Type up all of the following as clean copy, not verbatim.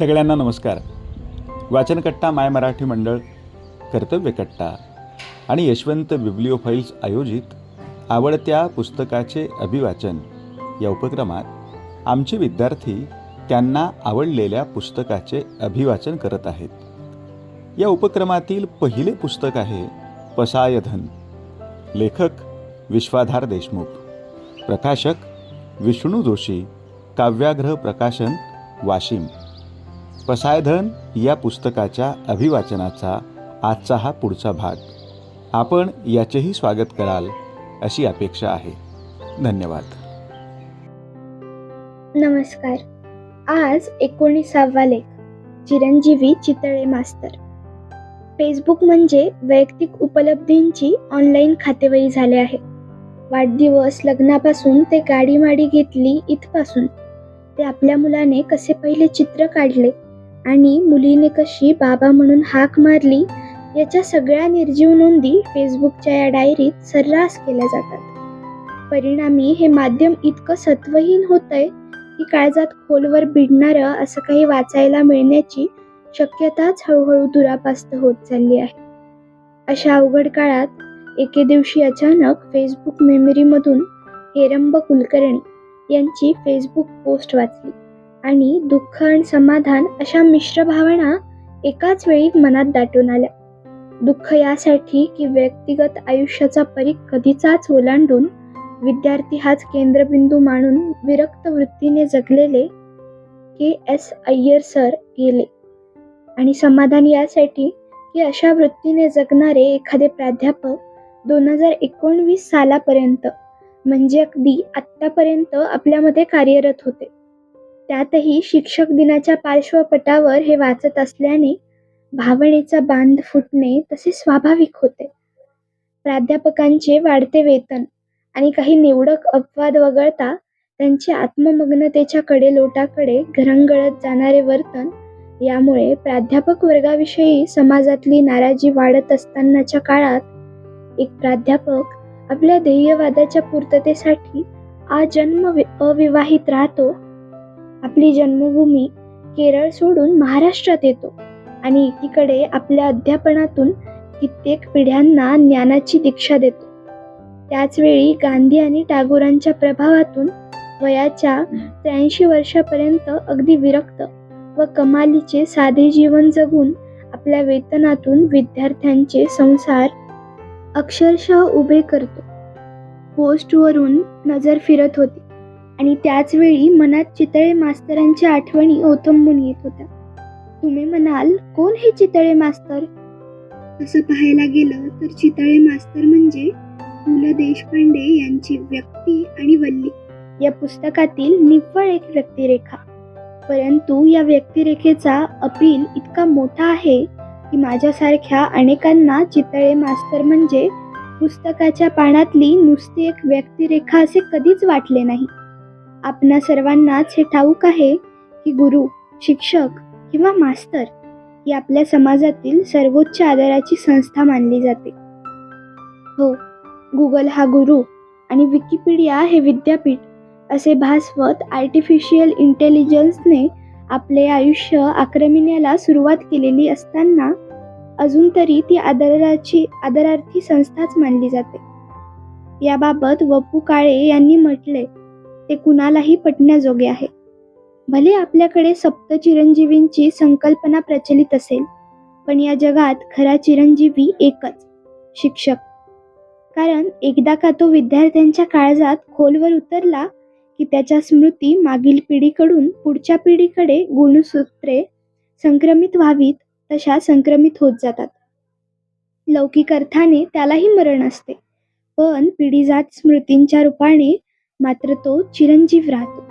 सगळ्यांना नमस्कार. वाचनकट्टा माय मराठी मंडळ, कर्तव्यकट्टा आणि यशवंत बिब्लिओफाईल्स आयोजित आवडत्या पुस्तकाचे अभिवाचन या उपक्रमात आमचे विद्यार्थी त्यांना आवडलेल्या पुस्तकाचे अभिवाचन करत आहेत. या उपक्रमातील पहिले पुस्तक आहे पसायधन. लेखक विश्वाधार देशमुख, प्रकाशक विष्णू जोशी, काव्याग्रह प्रकाशन, वाशिम. पसायधन या पुस्तकाच्या अभिवाचनाचा आजचा हा पुढचा भाग. आपण याचेही स्वागत कराल अशी अपेक्षा आहे. धन्यवाद. नमस्कार. आज 19वा लेख, चिरंजीवी चितळे मास्तर. फेसबुक म्हणजे वैयक्तिक उपलब्धींची ऑनलाईन खातेवही झाले आहे. वाढदिवस, लग्नापासून ते गाडीमाडी घेतली इथपासून ते आपल्या मुलाने कसे पहिले चित्र काढले आणि मुलीने कशी बाबा म्हणून हाक मारली याच्या सगळ्या निर्जीव नोंदी फेसबुकच्या या डायरीत सर्रास केल्या जातात. परिणामी हे माध्यम इतकं सत्वहीन होतंय की काळजात खोलवर भिडणारं असं काही वाचायला मिळण्याची शक्यताच हळूहळू दुरापास्त होत चालली आहे. अशा अवघड काळात एके दिवशी अचानक फेसबुक मेमरीमधून हेरंब कुलकर्णी यांची फेसबुक पोस्ट वाचली आणि दुःख आणि समाधान अशा मिश्र भावना एकाच वेळी मनात दाटून आल्या. दुःख यासाठी की व्यक्तिगत आयुष्याचा परीघ कधीचाच ओलांडून विद्यार्थी हाच केंद्रबिंदू मानून विरक्त वृत्तीने जगलेले KS अय्यर सर गेले, आणि समाधान यासाठी की अशा वृत्तीने जगणारे एखादे प्राध्यापक 2019 सालापर्यंत म्हणजे अगदी आत्तापर्यंत आपल्यामध्ये कार्यरत होते. त्यातही शिक्षक दिनाच्या पार्श्वपटावर हे वाचत असल्याने भावनेचा बांध फुटणे तसे स्वाभाविक होते. प्राध्यापकांचे वाढते वेतन आणि काही निवडक अपवाद वगळता त्यांचे आत्ममग्नतेच्या कडेलोटाकडे घरंगळत जाणारे वर्तन यामुळे प्राध्यापक वर्गाविषयी समाजातली नाराजी वाढत असतानाच्या काळात एक प्राध्यापक आपल्या ध्येयवादाच्या पूर्ततेसाठी आजन्म अविवाहित राहतो. आपली जन्मभूमी केरळ सोडून महाराष्ट्रात येतो आणि एकीकडे आपल्या अध्यापनातून कित्येक पिढ्यांना ज्ञानाची दीक्षा देतो. त्याचवेळी गांधी आणि टागोरांच्या प्रभावातून वयाच्या 83 वर्षापर्यंत अगदी विरक्त व कमालीचे साधे जीवन जगून आपल्या वेतनातून विद्यार्थ्यांचे संसार अक्षरशः उभे करतो. पोस्टवरून नजर फिरत होती आणि त्याचवेळी मनात चितळे मास्तरांच्या आठवणी ओथंबून येत होत्या. तुम्ही म्हणाल, कोण हे चितळे मास्तर? तसं पाहायला गेलं तर चितळे मास्तर म्हणजे पु ल देशपांडे यांची व्यक्ती आणि वल्ली या पुस्तकातील निव्वळ एक व्यक्तिरेखा. परंतु या व्यक्तिरेखेचा अपील इतका मोठा आहे की माझ्यासारख्या अनेकांना चितळे मास्तर म्हणजे पुस्तकाच्या पानातली नुसती एक व्यक्तिरेखा असे कधीच वाटले नाही. आपणा सर्वांनाच हे ठाऊक आहे की गुरु, शिक्षक किंवा मास्तर ही आपल्या समाजातील सर्वोच्च आदराची संस्था मानली जाते. हो, गुगल हा गुरु आणि विकिपीडिया हे विद्यापीठ असे भासवत आर्टिफिशियल इंटेलिजन्सने आपले आयुष्य आक्रमिण्याला सुरुवात केलेली असताना अजून तरी ती आदरार्थी संस्थाच मानली जाते. याबाबत वपू काळे यांनी म्हटले ते कुणालाही पटण्याजोगे आहे. भले आपल्याकडे सप्त चिरंजीवींची संकल्पना प्रचलित असेल, पण या जगात खरा चिरंजीवी एकच, शिक्षक. कारण एकदा का तो विद्यार्थ्यांच्या काळजात खोलवर उतरला की त्याच्या स्मृती मागील पिढीकडून पुढच्या पिढीकडे गुणसूत्रे संक्रमित व्हावीत तशा संक्रमित होत जातात. लौकिक अर्थाने त्यालाही मरण असते, पण पिढीजात स्मृतींच्या रूपाने मात्र तो चिरंजीव राहतो.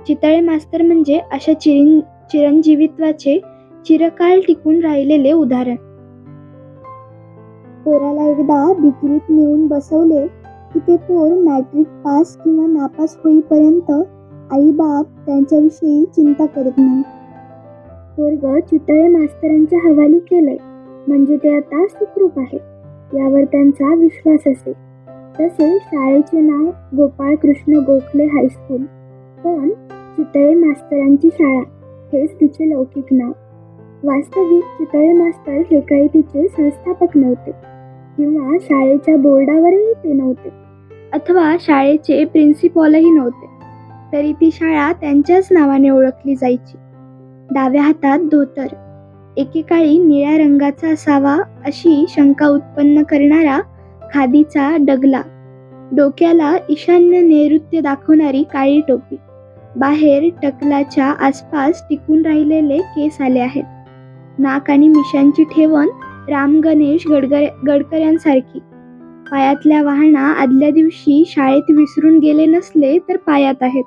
चितळे मास्तर म्हणजे अशा चिरंजीवित्वाचे चिरकाल टिकून राहिलेले उदाहरण. पोराला एकदा डिग्रीत नेऊन बसवले की ते पोर मॅट्रिक पास किंवा नापास होईपर्यंत आई बाप त्यांच्याविषयी चिंता करत नाही. पोरग चितळे मास्तरांच्या हवाली केलंय म्हणजे ते आता सुखरूप आहे यावर त्यांचा विश्वास असेल. तसे शाळेचे नाव गोपाळ कृष्ण गोखले हायस्कूल, पण चितळे मास्तरांची शाळा हेच तिचे लौकिक नाव. वास्तविक चितळे मास्तर हे काही तिचे संस्थापक नव्हते किंवा शाळेच्या बोर्डावरही ते नव्हते अथवा शाळेचे प्रिन्सिपॉलही नव्हते. तरी ती शाळा त्यांच्याच नावाने ओळखली जायची. डाव्या हातात धोतर, एकेकाळी निळ्या रंगाचा असावा अशी शंका उत्पन्न करणारा खादीचा डगला, डोक्याला ईशान्य नैऋत्य दाखवणारी काळी टोपी, बाहेर टकलाच्या आसपास टिकून राहिलेले केस आले आहेत, नाक आणि मिशांची ठेवण राम गणेश गडकऱ्यांसारखी, पायातल्या वाहना आदल्या दिवशी शाळेत विसरून गेले नसले तर पायात आहेत.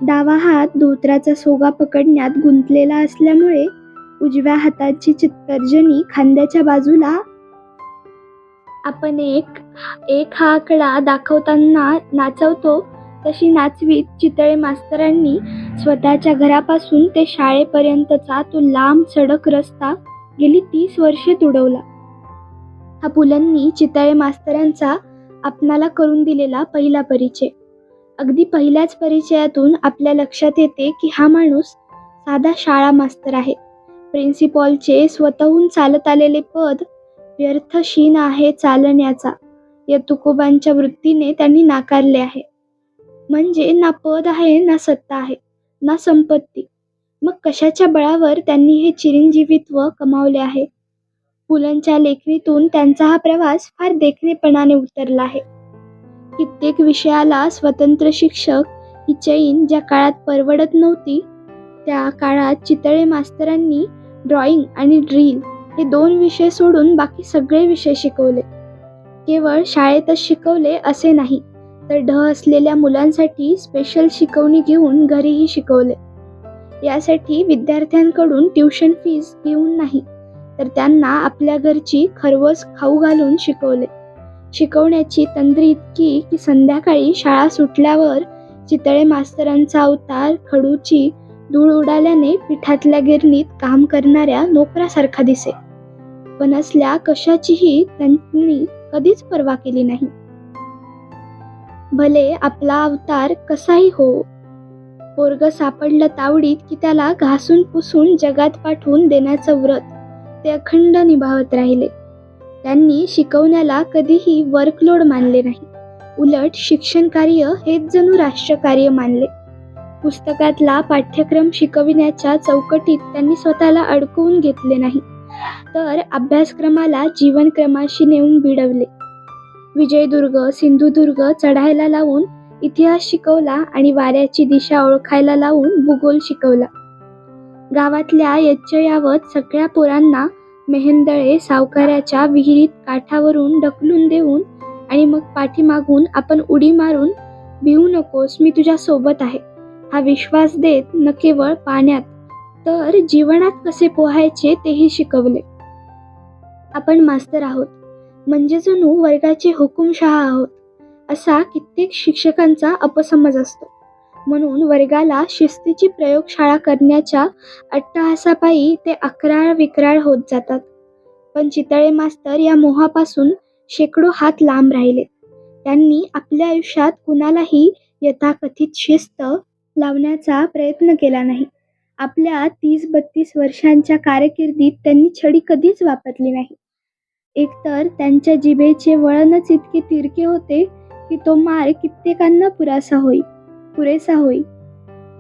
डावा हात धोतराचा सोगा पकडण्यात गुंतलेला असल्यामुळे उजव्या हाताची तर्जनी खांद्याच्या बाजूला. आपण एक हा आकडा दाखवताना नाचवतो तशी नाचवीत चितळे मास्तरांनी स्वतःच्या घरापासून ते शाळेपर्यंतचा तो लांब सडक रस्ता गेली 30 वर्षे तुडवला. हा पुलंनी चितळे मास्तरांचा आपणाला करून दिलेला पहिला परिचय. अगदी पहिल्याच परिचयातून आपल्या लक्षात येते की हा माणूस साधा शाळा मास्तर आहे. प्रिन्सिपॉलचे स्वतःहून चालत आलेले पद व्यर्थ शीन आहे चालण्याचा या तुकोबांच्या वृत्तीने त्यांनी नाकारले आहे. म्हणजे ना पद आहे, ना सत्ता आहे, ना संपत्ती. मग कशाच्या बळावर त्यांनी हे चिरंजीवित्व कमावले आहे? पुलंच्या लेखणीतून त्यांचा हा प्रवास फार देखणेपणाने उतरला आहे. कित्येक विषयाला स्वतंत्र शिक्षक ही चैन ज्या काळात परवडत नव्हती, त्या काळात चितळे मास्तरांनी ड्रॉइंग आणि ड्रिल हे 2 विषय सोडून बाकी सगळे विषय शिकवले. केवळ शाळेतच शिकवले असे नाही, तर ढ असलेल्या मुलांसाठी स्पेशल शिकवणी घेऊन घरीही शिकवले. यासाठी विद्यार्थ्यांकडून ट्युशन फीस घेऊन नाही, तर त्यांना आपल्या घरची खरवस खाऊ घालून शिकवले. शिकवण्याची तंद्री इतकी की संध्याकाळी शाळा सुटल्यावर चितळे मास्तरांचा अवतार खडूची धूळ उडाल्याने पिठातल्या गिरणीत काम करणाऱ्या नोकरासारखा दिसे. पण असल्या कशाचीही त्यांनी कधीच पर्वा केली नाही. भले आपला अवतार कसाही हो, पोरग सापडलं तावडीत की त्याला घासून पुसून जगात पाठवून देण्याचं व्रत ते अखंड निभावत राहिले. त्यांनी शिकवण्याला कधीही वर्कलोड मानले नाही. उलट शिक्षण कार्य हेच जणू राष्ट्रकार्य मानले. पुस्तकातला पाठ्यक्रम शिकविण्याच्या चौकटीत त्यांनी स्वतःला अडकवून घेतले नाही, तर अभ्यासक्रमाला जीवनक्रमाशी नेऊन भिडवले. विजयदुर्ग, सिंधुदुर्ग चढायला लावून इतिहास शिकवला आणि वाऱ्याची दिशा ओळखायला लावून भूगोल शिकवला. गावातल्या यच्चयावत सगळ्या पोरांना मेहेंदळे सावकाराच्या विहिरीत काठावरून ढकलून देऊन आणि मग पाठीमागून आपण उडी मारून भिवू नकोस, मी तुझ्या सोबत आहे हा विश्वास देत न केवळ पाण्यात तर जीवनात कसे पोहायचे तेही शिकवले. आपण मास्तर आहोत म्हणजे जणू वर्गाचे हुकुमशहा आहोत असा कित्येक शिक्षकांचा अपसमज असतो. म्हणून वर्गाला शिस्तीची प्रयोगशाळा करण्याच्या अट्टहासापायी ते अक्राळ विक्राळ होत जातात. पण चितळे मास्तर या मोहापासून शेकडो हात लांब राहिले. त्यांनी आपल्या आयुष्यात कुणालाही यथाकथित शिस्त लावण्याचा प्रयत्न केला नाही. आपल्या 30-32 वर्षांच्या कारकिर्दीत त्यांनी छडी कधीच वापरली नाही. एकतर त्यांच्या जिभेचे वळणच इतके तिरके होते की तो मार कित्येकांना पुरेसा होई.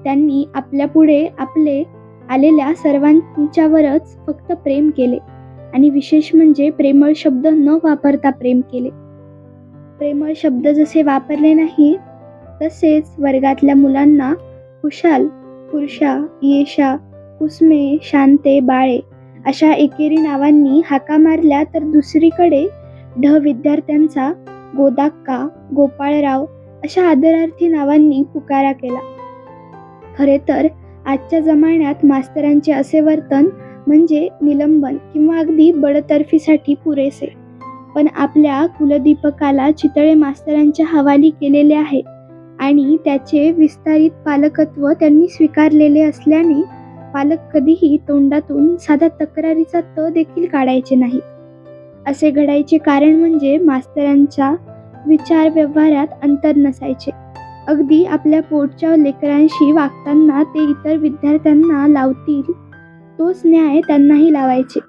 त्यांनी आपल्या पुढे आपले आलेल्या सर्वांच्यावरच फक्त प्रेम केले आणि विशेष म्हणजे प्रेमळ शब्द न वापरता प्रेम केले. प्रेमळ शब्द जसे वापरले नाही तसेच वर्गातल्या मुलांना कुशाल, पुरुषा, येशा, कुसमे, शांते, बाळे अशा एकेरी नावांनी हाका मारल्या, तर दुसरीकडे ढ विद्यार्थ्यांचा गोदाक्का, गोपाळराव अशा आदरार्थी नावांनी पुकारा केला. खरे तर आजच्या जमान्यात मास्तरांचे असे वर्तन म्हणजे निलंबन किंवा अगदी बडतर्फीसाठी पुरेसे. पण आपल्या कुलदीपकाला चितळे मास्तरांच्या हवाली केलेले आहे आणि त्याचे विस्तारित पालकत्व त्यांनी स्वीकारलेले असल्याने पालक कधीही तोंडातून साधा तक्रारीचा त देखील काढायचे नाही. असे घडायचे कारण म्हणजे मास्तरांच्या विचार व्यवहारात अंतर नसायचे. अगदी आपल्या पोटच्या लेकरांशी वागताना ते इतर विद्यार्थ्यांना लावतील तोच न्याय त्यांनाही लावायचे.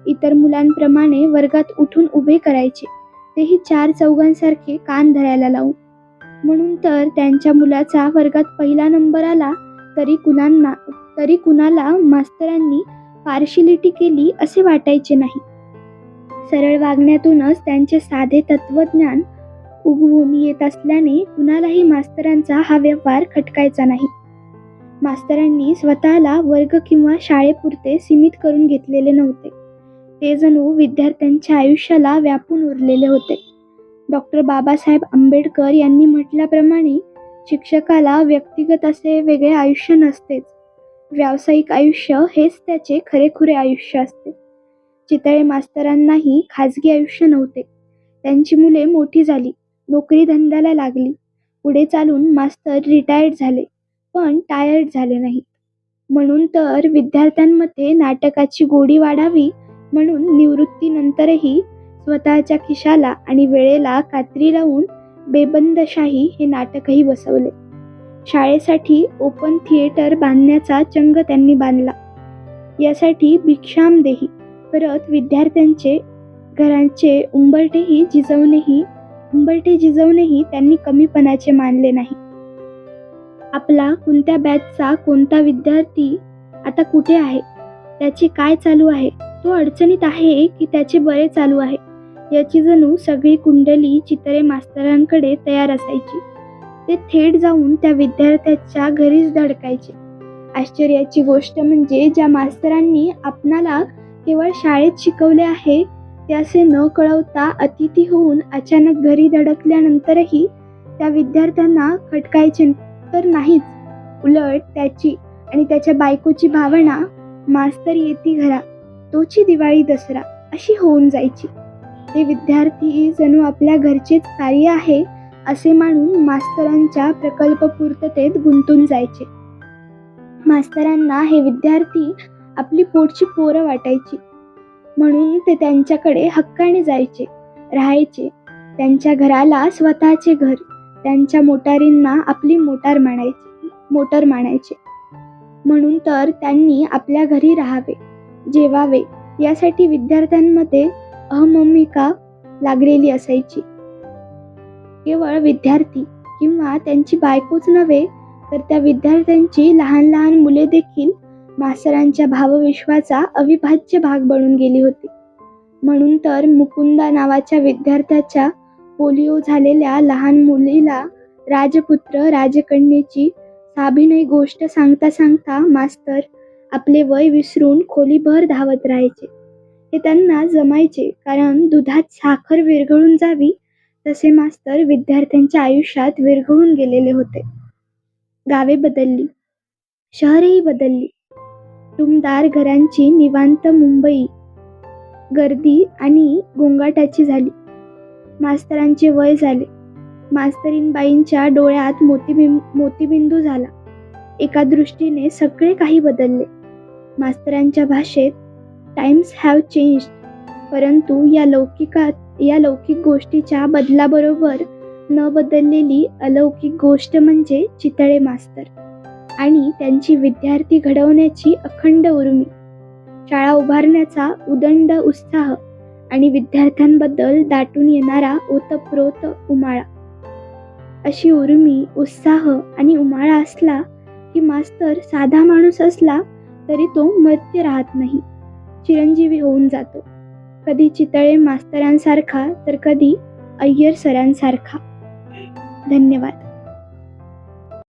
इतर मुलांप्रमाणे वर्गात उठून उभे करायचे, तेही 4 चौघांसारखे कान धरायला लावून. म्हणून तर त्यांच्या मुलाचा वर्गात पहिला नंबर आला तरी कुणाला मास्तरांनी पार्शिलिटी केली असे वाटायचे नाही. सरळ वागण्यातूनच त्यांचे साधे तत्वज्ञान उगवून येत असल्याने कुणालाही मास्तरांचा हा व्यवहार खटकायचा नाही. मास्तरांनी स्वतःला वर्ग किंवा शाळेपुरते सीमित करून घेतलेले नव्हते. ते जणू विद्यार्थ्यांच्या आयुष्याला व्यापून उरलेले होते. डॉक्टर बाबासाहेब आंबेडकर यांनी म्हटल्याप्रमाणे शिक्षकाला व्यक्तिगत असे वेगळे आयुष्य नसतेच. व्यावसायिक आयुष्य हेच त्याचे खरेखुरे आयुष्य असते. चितळे मास्तरांनाही खाजगी आयुष्य नव्हते. त्यांची मुले मोठी झाली, नोकरी धंद्याला लागली. पुढे चालून मास्तर रिटायर्ड झाले, पण टायर्ड झाले नाहीत. म्हणून तर विद्यार्थ्यांमध्ये नाटकाची गोडी वाढावी म्हणून निवृत्तीनंतरही स्वतःच्या खिशाला आणि वेळेला कात्री लावून बेबंदशाही हे नाटकही बसवले. शाळेसाठी ओपन थिएटर बांधण्याचा चंग त्यांनी बांधला. यासाठी भिक्षामदेही करत विद्यार्थ्यांचे घरांचे उंबरटे जिजवणेही त्यांनी कमीपणाचे मानले नाही. आपला कोणत्या बॅचचा कोणता विद्यार्थी आता कुठे आहे, त्याचे काय चालू आहे, तो अडचणीत आहे की त्याचे बरे चालू आहे, याची जणू सगळी कुंडली चितळे मास्तरांकडे तयार असायची. ते थेट जाऊन त्या विद्यार्थ्याच्या घरीच धडकायचे. आश्चर्याची गोष्ट म्हणजे ज्या मास्तरांनी आपणाला केवळ शाळेत शिकवले आहे ते असे न कळवता अतिथी होऊन अचानक घरी धडकल्यानंतरही त्या विद्यार्थ्यांना खटकायचे तर नाहीच. उलट त्याची आणि त्याच्या बायकोची भावना मास्तर येती घरा तोची दिवाळी दसरा अशी होऊन जायची. ते विद्यार्थी जणू आपल्या घरचेच कार्य आहे असे मानून मास्तरांच्या प्रकल्पपूर्ततेत गुंतून जायचे. मास्तरांना हे विद्यार्थी आपली पोटची पोरं वाटायची. म्हणून ते त्यांच्याकडे हक्काने जायचे, राहायचे. त्यांच्या घराला स्वतःचे घर, त्यांच्या मोटारींना आपली मोटार मानायचे. म्हणून तर त्यांनी आपल्या घरी राहावे, जेवावे यासाठी विद्यार्थ्यांमध्ये अहममिका लागलेली असायची. केवळ विद्यार्थी किंवा त्यांची बायकोच नव्हे तर त्या विद्यार्थ्यांची लहान लहान मुले देखील मास्तरांच्या भावविश्वाचा अविभाज्य भाग बनून गेली होती. म्हणून तर मुकुंदा नावाच्या विद्यार्थ्याच्या पोलिओ झालेल्या लहान मुलीला राजपुत्र राजकन्येची साभिनय गोष्ट सांगता सांगता मास्तर आपले वय विसरून खोलीभर धावत राहायचे. हे त्यांना जमायचे, कारण दुधात साखर विरघळून जावी तसे मास्तर विद्यार्थ्यांच्या आयुष्यात विरघळून गेलेले होते. गावे बदलली, शहरेही बदलली. टुमदार घरांची निवांत मुंबई गर्दी आणि गोंगाटाची झाली. मास्तरांचे वय झाले. मास्तरीणबाईंच्या डोळ्यात मोतीबिंदू झाला. एका दृष्टीने सगळे काही बदलले. मास्तरांच्या भाषेत टाइम्स हॅव चेंज्ड, परंतु या लौकिक गोष्टीच्या बदलाबरोबर न बदललेली अलौकिक गोष्ट म्हणजे चितळे मास्तर आणि त्यांची विद्यार्थी घडवण्याची अखंड उर्मी, शाळा उभारण्याचा उदंड उत्साह आणि विद्यार्थ्यांबद्दल दाटून येणारा ओतप्रोत उमाळा. अशी उर्मी, उत्साह आणि उमाळा असला की मास्तर साधा माणूस असला तरी तो मर्त्य राहत नाही, चिरंजीवी होऊन जातो. कधी चितळे मास्तरांसारखा तर कधी अय्यर सरांसारखा. धन्यवाद.